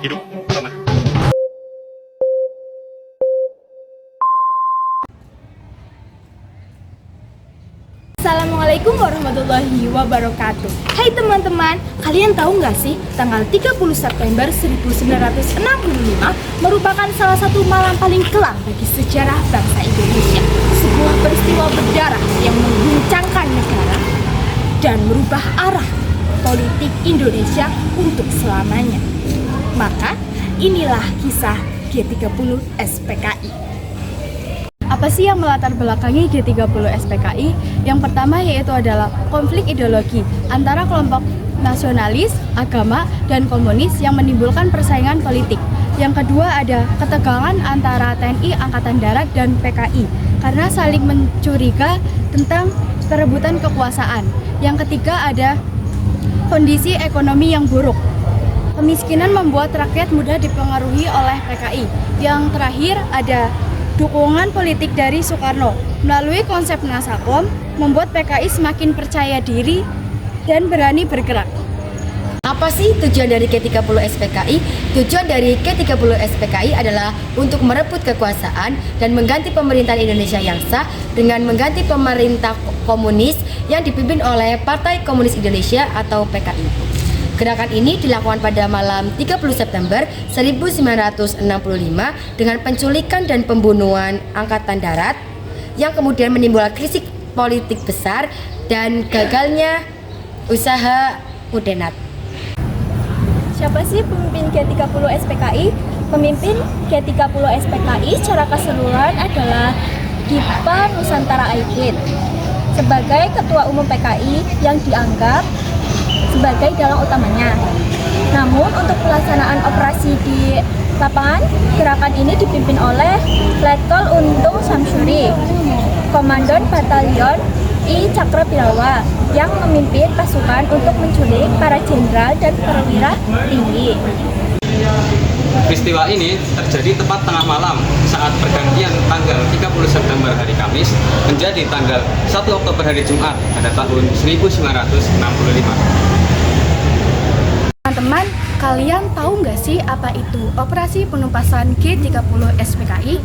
hidup. Assalamualaikum warahmatullahi wabarakatuh. Hai teman-teman, kalian tahu nggak sih tanggal 30 September 1965 merupakan salah satu malam paling kelam bagi sejarah bangsa Indonesia. Sebuah peristiwa berdarah yang mengguncangkan negara dan merubah arah politik Indonesia untuk selamanya. Maka inilah kisah G30 SPKI. Apa sih yang melatar belakangi G30 SPKI? Yang pertama yaitu adalah konflik ideologi antara kelompok nasionalis, agama, dan komunis yang menimbulkan persaingan politik. Yang kedua ada ketegangan antara TNI Angkatan Darat dan PKI karena saling mencuriga tentang perebutan kekuasaan. Yang ketiga ada kondisi ekonomi yang buruk. Kemiskinan membuat rakyat mudah dipengaruhi oleh PKI. Yang terakhir ada dukungan politik dari Soekarno melalui konsep Nasakom membuat PKI semakin percaya diri dan berani bergerak. Apa sih tujuan dari G30 SPKI? Tujuan dari G30 SPKI adalah untuk merebut kekuasaan dan mengganti pemerintahan Indonesia yang sah dengan mengganti pemerintah komunis yang dipimpin oleh Partai Komunis Indonesia atau PKI. Gerakan ini dilakukan pada malam 30 September 1965 dengan penculikan dan pembunuhan Angkatan Darat yang kemudian menimbulkan krisis politik besar dan gagalnya usaha Udenat. Siapa sih pemimpin G30 SPKI? Pemimpin G30 SPKI secara keseluruhan adalah Dipa Nusantara Aidit sebagai Ketua Umum PKI yang dianggap sebagai dalang utamanya. Namun untuk pelaksanaan operasi di lapangan, gerakan ini dipimpin oleh Letkol Untung Samsuri, Komandan Batalion I Cakrabirawa yang memimpin pasukan untuk menculik para jenderal dan perwira tinggi. Peristiwa ini terjadi tepat tengah malam saat pergantian tanggal 30 September hari Kamis menjadi tanggal 1 Oktober hari Jumat pada tahun 1965. Teman-teman, kalian tahu nggak sih apa itu operasi penumpasan G30 SPKI?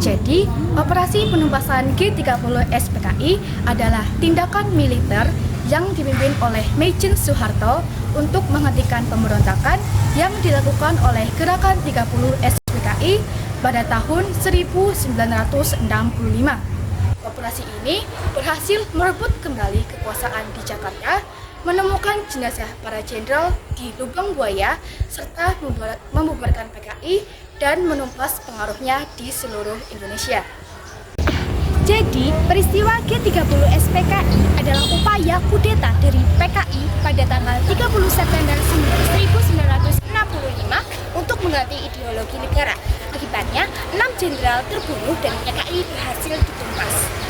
Jadi, operasi penumpasan G30 SPKI adalah tindakan militer yang dipimpin oleh Maijen Soeharto untuk menghentikan pemberontakan yang dilakukan oleh Gerakan 30 SPKI pada tahun 1965. Operasi ini berhasil merebut kembali kekuasaan di Jakarta, menemukan jenazah para jenderal di lubang buaya, serta membubarkan PKI dan menumpas pengaruhnya di seluruh Indonesia. Jadi, peristiwa G30 SPKI adalah upaya kudeta dari PKI pada tanggal 30 September 1965 untuk mengganti ideologi negara. Akibatnya, 6 jenderal terbunuh dan PKI berhasil ditumpas.